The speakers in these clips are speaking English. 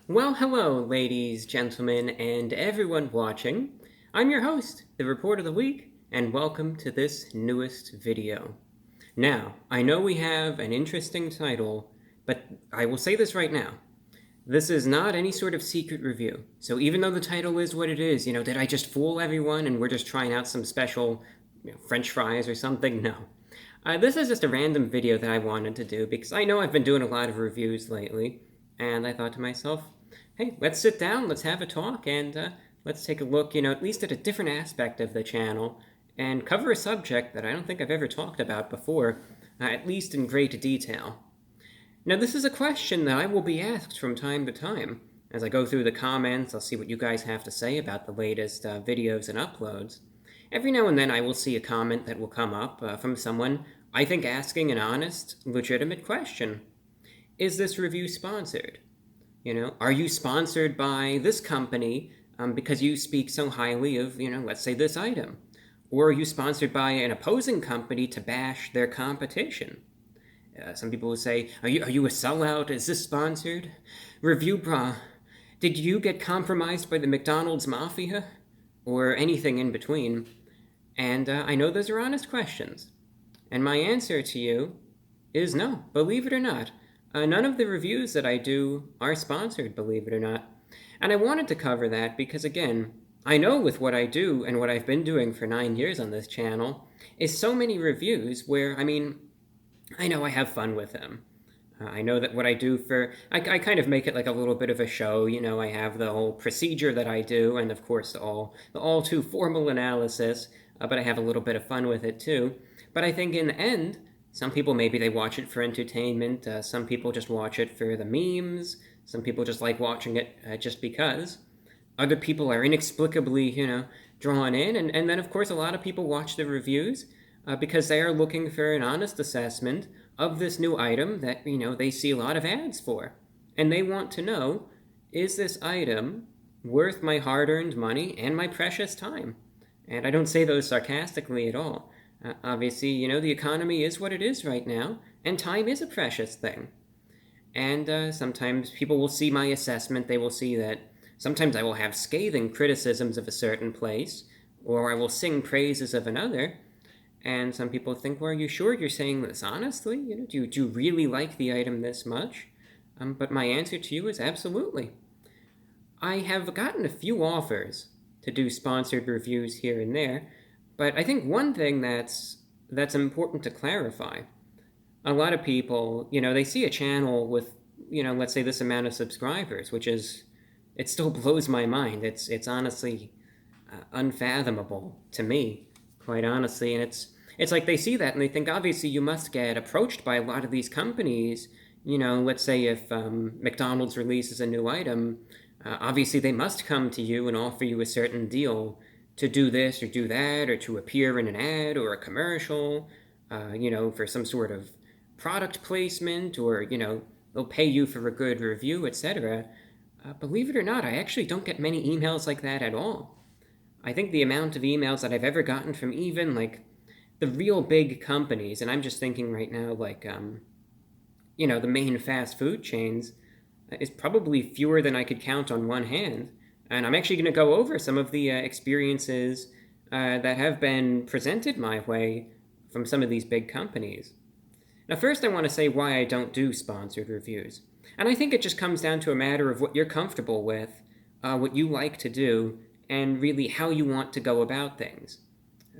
Well, hello, ladies, gentlemen, and everyone watching. I'm your host, the Report of the Week, and welcome to this newest video. Now, I know we have an interesting title, but I will say this right now. This is not any sort of secret review. So even though the title is what it is, did I just fool everyone and we're just trying out some special French fries or something? No. This is just a random video that I wanted to do because I know I've been doing a lot of reviews lately, and I thought to myself, hey, let's sit down, let's have a talk, and let's take a look, at least at a different aspect of the channel and cover a subject that I don't think I've ever talked about before, at least in great detail. Now, this is a question that I will be asked from time to time. As I go through the comments, I'll see what you guys have to say about the latest videos and uploads. Every now and then I will see a comment that will come up from someone, I think, asking an honest, legitimate question. Is this review sponsored? Are you sponsored by this company because you speak so highly of, let's say this item? Or are you sponsored by an opposing company to bash their competition? Some people will say, are you a sellout? Is this sponsored? Reviewbrah, did you get compromised by the McDonald's mafia? Or anything in between. And I know those are honest questions. And my answer to you is no, believe it or not. None of the reviews that I do are sponsored, believe it or not. And I wanted to cover that because, again, I know with what I do and what I've been doing for 9 years on this channel is so many reviews where, I know I have fun with them. I know that what I do I kind of make it like a little bit of a show. I have the whole procedure that I do, and of course the all too formal analysis, but I have a little bit of fun with it too. But I think in the end, some people, maybe they watch it for entertainment. Some people just watch it for the memes. Some people just like watching it just because. Other people are inexplicably, drawn in. And then, of course, a lot of people watch the reviews because they are looking for an honest assessment of this new item that, they see a lot of ads for. And they want to know, is this item worth my hard-earned money and my precious time? And I don't say those sarcastically at all. Obviously, the economy is what it is right now, and time is a precious thing. And sometimes people will see my assessment, they will see that sometimes I will have scathing criticisms of a certain place, or I will sing praises of another, and some people think, well, are you sure you're saying this honestly? Do you really like the item this much? But my answer to you is absolutely. I have gotten a few offers to do sponsored reviews here and there, but I think one thing that's important to clarify, a lot of people, they see a channel with, let's say this amount of subscribers, which is, it still blows my mind. It's honestly unfathomable to me, quite honestly. And it's like they see that and they think, obviously, you must get approached by a lot of these companies. Let's say if McDonald's releases a new item, obviously they must come to you and offer you a certain deal to do this or do that, or to appear in an ad or a commercial, for some sort of product placement, or, they'll pay you for a good review, etc. Believe it or not, I actually don't get many emails like that at all. I think the amount of emails that I've ever gotten from even, like, the real big companies, and I'm just thinking right now, like, the main fast food chains, is probably fewer than I could count on one hand. And I'm actually going to go over some of the experiences that have been presented my way from some of these big companies. Now, first, I want to say why I don't do sponsored reviews. And I think it just comes down to a matter of what you're comfortable with, what you like to do, and really how you want to go about things.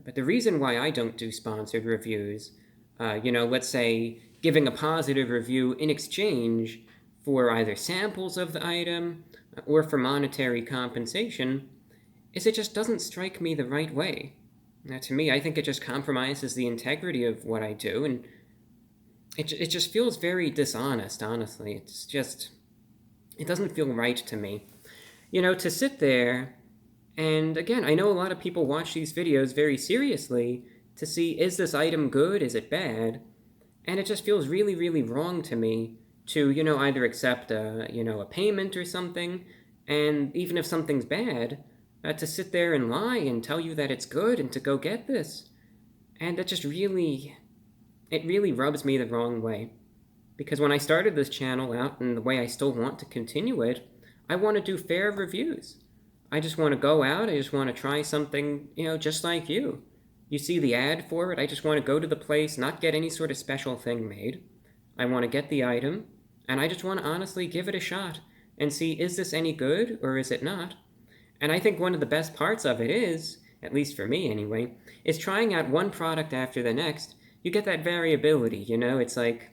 But the reason why I don't do sponsored reviews, let's say giving a positive review in exchange for either samples of the item or for monetary compensation, is it just doesn't strike me the right way. Now, to me, I think it just compromises the integrity of what I do, and it just feels very dishonest, honestly. It doesn't feel right to me. To sit there, and again, I know a lot of people watch these videos very seriously to see, is this item good, is it bad? And it just feels really, really wrong to me to, either accept a payment or something, and even if something's bad, to sit there and lie and tell you that it's good and to go get this. And it really rubs me the wrong way. Because when I started this channel out, and the way I still want to continue it, I want to do fair reviews. I just want to go out, I just want to try something, just like you. You see the ad for it, I just want to go to the place, not get any sort of special thing made. I want to get the item, and I just want to honestly give it a shot and see, is this any good or is it not? And I think one of the best parts of it is, at least for me anyway, is trying out one product after the next. You get that variability, it's like,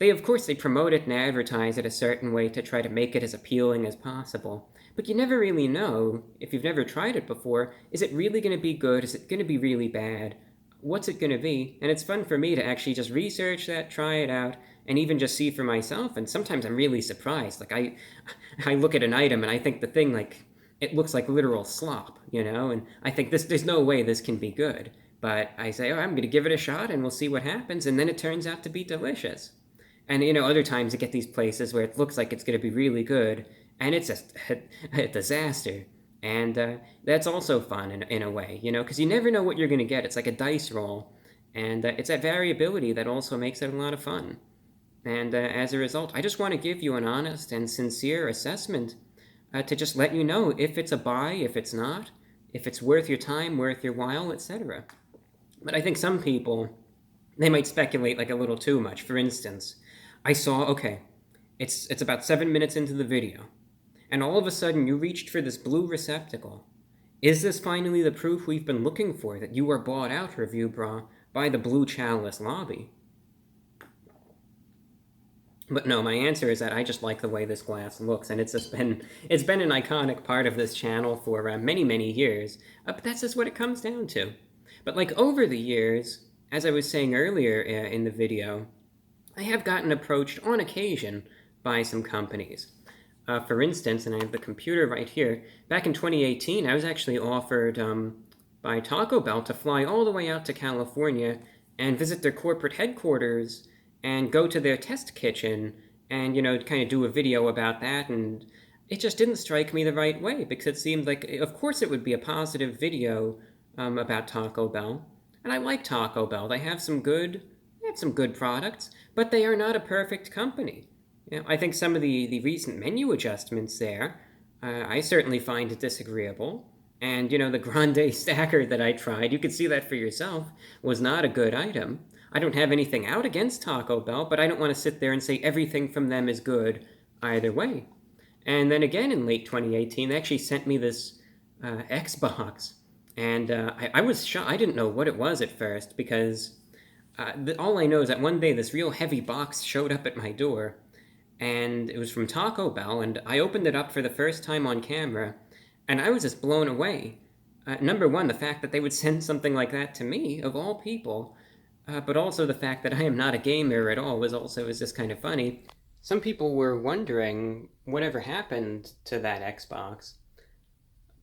of course they promote it and advertise it a certain way to try to make it as appealing as possible. But you never really know, if you've never tried it before, is it really going to be good? Is it going to be really bad? What's it going to be? And it's fun for me to actually just research that, try it out, and even just see for myself. And sometimes I'm really surprised. Like I look at an item and I think the thing, like, it looks like literal slop, and I think there's no way this can be good. But I say, I'm going to give it a shot and we'll see what happens. And then it turns out to be delicious. And, other times you get these places where it looks like it's going to be really good, and it's a disaster. And that's also fun in a way, because you never know what you're going to get. It's like a dice roll. And it's that variability that also makes it a lot of fun. And as a result, I just want to give you an honest and sincere assessment to just let you know if it's a buy, if it's not, if it's worth your time, worth your while, etc. But I think some people, they might speculate like a little too much. For instance, I saw, okay, it's about 7 minutes into the video, and all of a sudden you reached for this blue receptacle. Is this finally the proof we've been looking for, that you are bought out, Reviewbrah, by the Blue Chalice lobby? But no, my answer is that I just like the way this glass looks, and it's been an iconic part of this channel for many, many years. But that's just what it comes down to. But like over the years, as I was saying earlier in the video, I have gotten approached on occasion by some companies. For instance, and I have the computer right here, back in 2018, I was actually offered by Taco Bell to fly all the way out to California and visit their corporate headquarters and go to their test kitchen and, kind of do a video about that. And it just didn't strike me the right way, because it seemed like, of course it would be a positive video about Taco Bell. And I like Taco Bell. They have some good products, but they are not a perfect company. I think some of the recent menu adjustments there, I certainly find disagreeable. And, the grande stacker that I tried, you could see that for yourself, was not a good item. I don't have anything out against Taco Bell, but I don't want to sit there and say everything from them is good either way. And then again in late 2018, they actually sent me this Xbox. And I was shocked. I didn't know what it was at first, because all I know is that one day this real heavy box showed up at my door, and it was from Taco Bell, and I opened it up for the first time on camera, and I was just blown away. Number one, the fact that they would send something like that to me, of all people, but also the fact that I am not a gamer at all was just kind of funny. Some people were wondering whatever happened to that Xbox.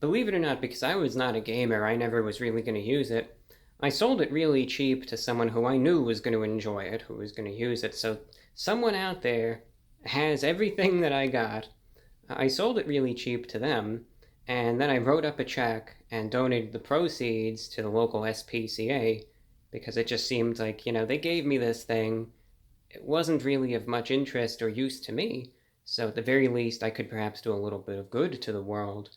Believe it or not, because I was not a gamer, I never was really going to use it. I sold it really cheap to someone who I knew was going to enjoy it, who was going to use it. So someone out there has everything that I got. I sold it really cheap to them, and then I wrote up a check and donated the proceeds to the local SPCA, because it just seemed like, they gave me this thing. It wasn't really of much interest or use to me, so at the very least I could perhaps do a little bit of good to the world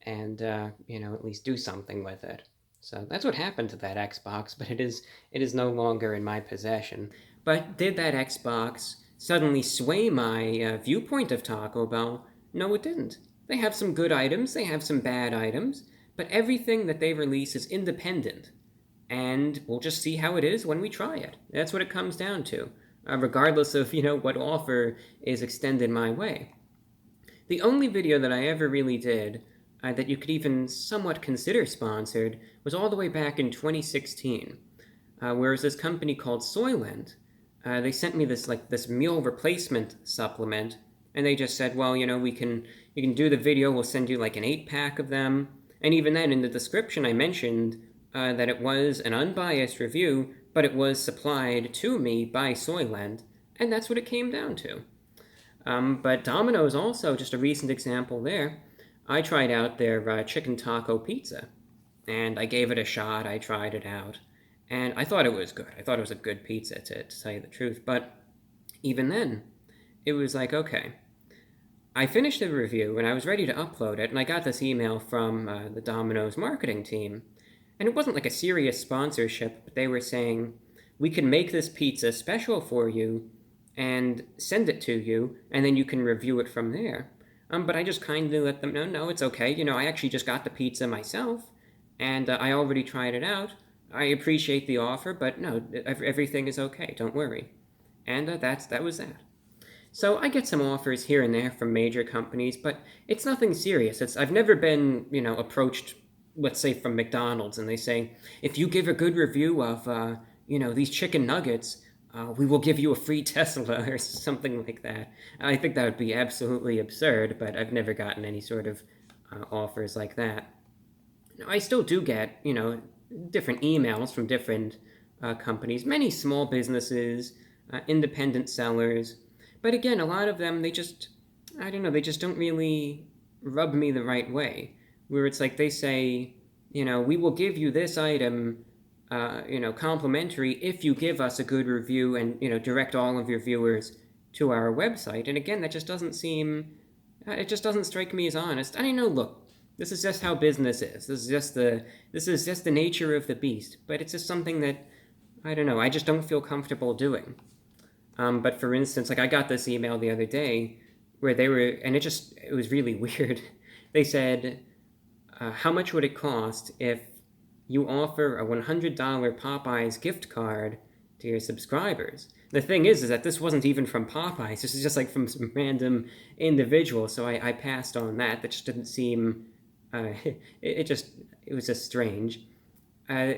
and, at least do something with it. So that's what happened to that Xbox, but it is no longer in my possession. But did that Xbox suddenly sway my viewpoint of Taco Bell? No, it didn't. They have some good items, they have some bad items, but everything that they release is independent. And we'll just see how it is when we try it. That's what it comes down to, regardless of, what offer is extended my way. The only video that I ever really did that you could even somewhat consider sponsored was all the way back in 2016, where was this company called Soylent. They sent me this meal replacement supplement, and they just said, well, you can do the video, we'll send you like an 8-pack of them. And even then, in the description I mentioned that it was an unbiased review, but it was supplied to me by Soylent, and that's what it came down to. But Domino's also, just a recent example there. I tried out their chicken taco pizza, and I gave it a shot, I tried it out, and I thought it was good. I thought it was a good pizza, to tell you the truth, but even then, it was like, okay, I finished the review and I was ready to upload it, and I got this email from the Domino's marketing team. And it wasn't like a serious sponsorship, but they were saying, we can make this pizza special for you and send it to you, and then you can review it from there. But I just kindly let them know, no, it's okay. I actually just got the pizza myself, and I already tried it out. I appreciate the offer, but no, everything is okay. Don't worry. And that was that. So I get some offers here and there from major companies, but it's nothing serious. I've never been, approached, let's say from McDonald's, and they say, if you give a good review of, these chicken nuggets, we will give you a free Tesla or something like that. I think that would be absolutely absurd, but I've never gotten any sort of offers like that. Now, I still do get, different emails from different companies, many small businesses, independent sellers. But again, a lot of them, they just don't really rub me the right way. Where it's like they say, we will give you this item, complimentary if you give us a good review and, direct all of your viewers to our website. And again, that just doesn't seem, it just doesn't strike me as honest. And I know, look, this is just how business is. This is just the nature of the beast. But it's just something that, I just don't feel comfortable doing. But for instance, like I got this email the other day where they were, and it was really weird. They said, how much would it cost if you offer a $100 Popeyes gift card to your subscribers? The thing is that this wasn't even from Popeyes. This is just like from some random individual. So I passed on that. That just didn't seem, it was just strange.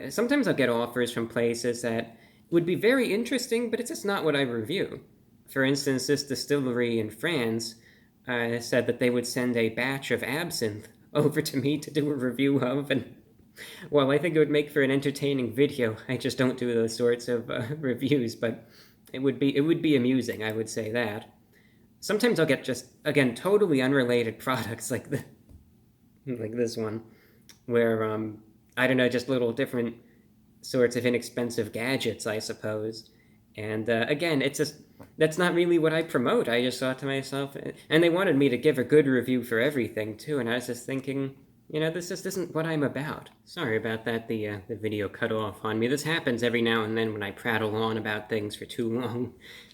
Sometimes I'll get offers from places that would be very interesting, but it's just not what I review. For instance, this distillery in France said that they would send a batch of absinthe over to me to do a review of, and well, I think it would make for an entertaining video. I just don't do those sorts of reviews, but it would be amusing, I would say that. Sometimes I'll get just, again, totally unrelated products like this one, where, I don't know, just little different sorts of inexpensive gadgets, I suppose. And again, that's not really what I promote. I just thought to myself, and they wanted me to give a good review for everything too, and I was just thinking, this just isn't what I'm about. Sorry about that, the video cut off on me. This happens every now and then when I prattle on about things for too long.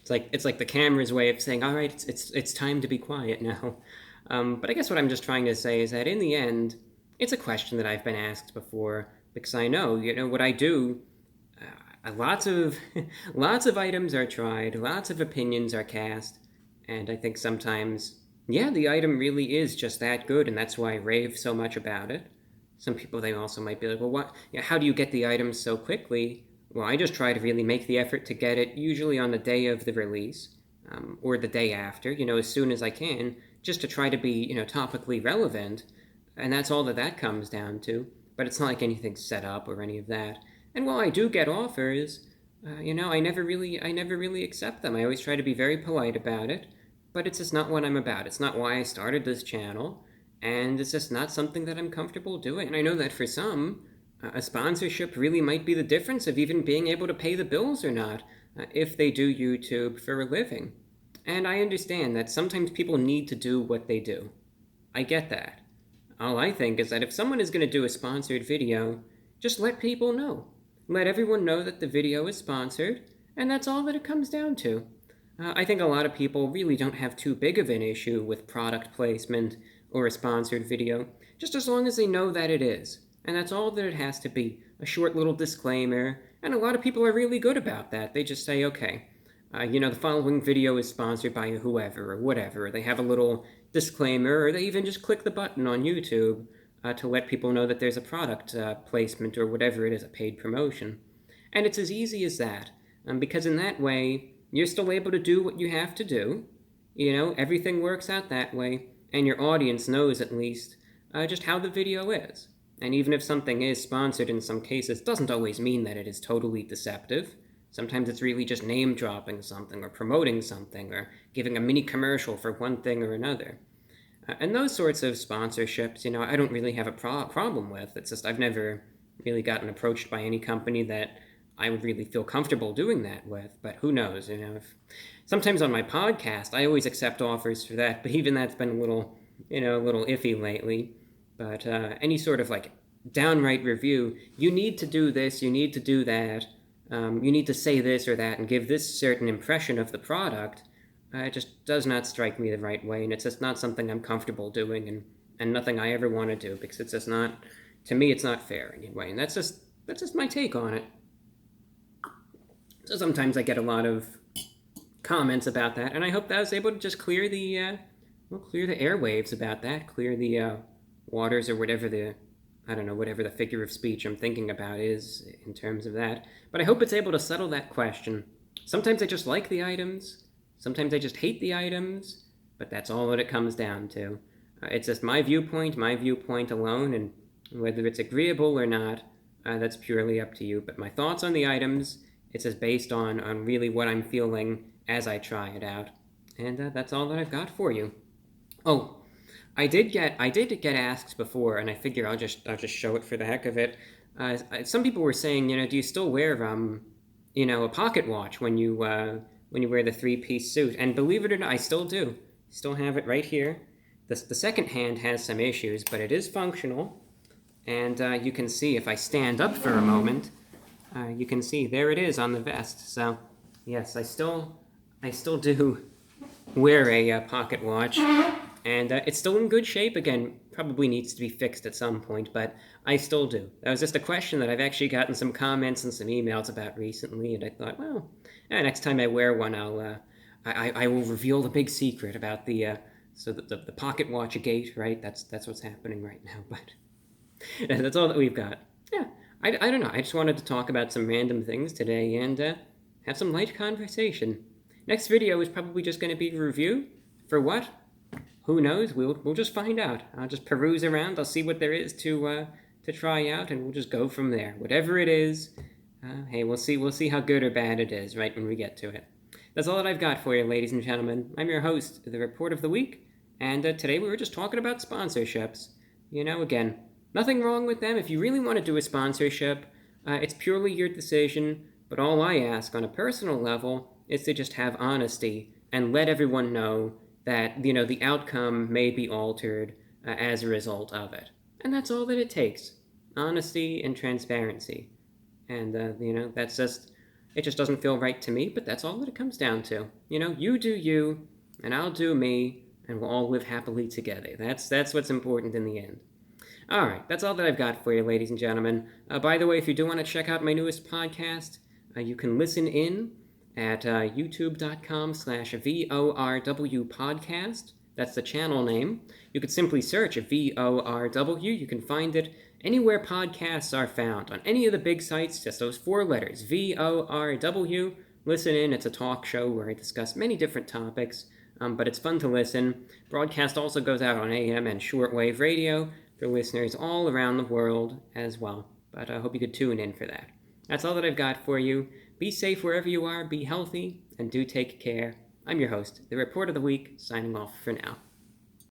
It's like the camera's way of saying, all right, it's time to be quiet now. But I guess what I'm just trying to say is that in the end, it's a question that I've been asked before, because I know, what I do, lots of items are tried, lots of opinions are cast, and I think sometimes, yeah, the item really is just that good, and that's why I rave so much about it. Some people, they also might be like, well, how do you get the items so quickly? Well, I just try to really make the effort to get it, usually on the day of the release, or the day after, as soon as I can, just to try to be, topically relevant, and that's all that comes down to. But it's not like anything's set up or any of that. And while I do get offers, I never really accept them. I always try to be very polite about it, but it's just not what I'm about. It's not why I started this channel, and it's just not something that I'm comfortable doing. And I know that for some, a sponsorship really might be the difference of even being able to pay the bills or not, if they do YouTube for a living. And I understand that sometimes people need to do what they do. I get that. All I think is that if someone is going to do a sponsored video, just let people know. Let everyone know that the video is sponsored, and that's all that it comes down to. I think a lot of people really don't have too big of an issue with product placement or a sponsored video, just as long as they know that it is. And that's all that it has to be, a short little disclaimer, and a lot of people are really good about that. They just say, okay, the following video is sponsored by whoever or whatever. They have a little disclaimer, or they even just click the button on YouTube to let people know that there's a product placement or whatever it is, a paid promotion. And it's as easy as that, because in that way, you're still able to do what you have to do. Everything works out that way, and your audience knows at least just how the video is. And even if something is sponsored in some cases, doesn't always mean that it is totally deceptive. Sometimes it's really just name-dropping something, or promoting something, or giving a mini commercial for one thing or another. And those sorts of sponsorships, I don't really have a problem with. It's just I've never really gotten approached by any company that I would really feel comfortable doing that with. But who knows? Sometimes on my podcast, I always accept offers for that, but even that's been a little iffy lately. But any sort of like downright review, you need to do this, you need to do that, you need to say this or that and give this certain impression of the product, it just does not strike me the right way, and it's just not something I'm comfortable doing, and nothing I ever want to do, because it's just not, to me, it's not fair anyway, and that's just my take on it. So sometimes I get a lot of comments about that, and I hope that I was able to just clear the airwaves about that, clear the waters, or whatever the figure of speech I'm thinking about is in terms of that. But I hope it's able to settle that question. Sometimes I just like the items, sometimes I just hate the items, but that's all that it comes down to. It's just my viewpoint alone, and whether it's agreeable or not, that's purely up to you. But my thoughts on the items, it's just based on really what I'm feeling as I try it out. And that's all that I've got for you. Oh, I did get asked before, and I figure I'll just show it for the heck of it. Some people were saying, do you still wear a pocket watch when you wear the 3-piece suit? And believe it or not, I still do. Still have it right here. The second hand has some issues, but it is functional. And you can see if I stand up for a moment, you can see there it is on the vest. So yes, I still do wear a pocket watch. And it's still in good shape. Again, probably needs to be fixed at some point, but I still do. That was just a question that I've actually gotten some comments and some emails about recently, and I thought, well, next time I wear one, I will reveal the big secret about the pocket watch gate, right? That's what's happening right now, but that's all that we've got. Yeah, I don't know. I just wanted to talk about some random things today and have some light conversation. Next video is probably just going to be a review. For what? Who knows? We'll just find out. I'll just peruse around. I'll see what there is to try out, and we'll just go from there. Whatever it is, hey, we'll see how good or bad it is right when we get to it. That's all that I've got for you, ladies and gentlemen. I'm your host, the Report of the Week, and today we were just talking about sponsorships. Again, nothing wrong with them. If you really want to do a sponsorship, it's purely your decision. But all I ask on a personal level is to just have honesty and let everyone know that, the outcome may be altered as a result of it. And that's all that it takes. Honesty and transparency. And, that's just, it just doesn't feel right to me, but that's all that it comes down to. You do you, and I'll do me, and we'll all live happily together. That's what's important in the end. All right, that's all that I've got for you, ladies and gentlemen. By the way, if you do want to check out my newest podcast, you can listen in at youtube.com/VORW podcast. That's the channel name. You could simply search VORW. You can find it anywhere podcasts are found. On any of the big sites, just those 4 letters, VORW. Listen in. It's a talk show where I discuss many different topics, but it's fun to listen. Broadcast also goes out on AM and shortwave radio for listeners all around the world as well. But I hope you could tune in for that. That's all that I've got for you. Be safe wherever you are, be healthy, and do take care. I'm your host, the Report of the Week, signing off for now.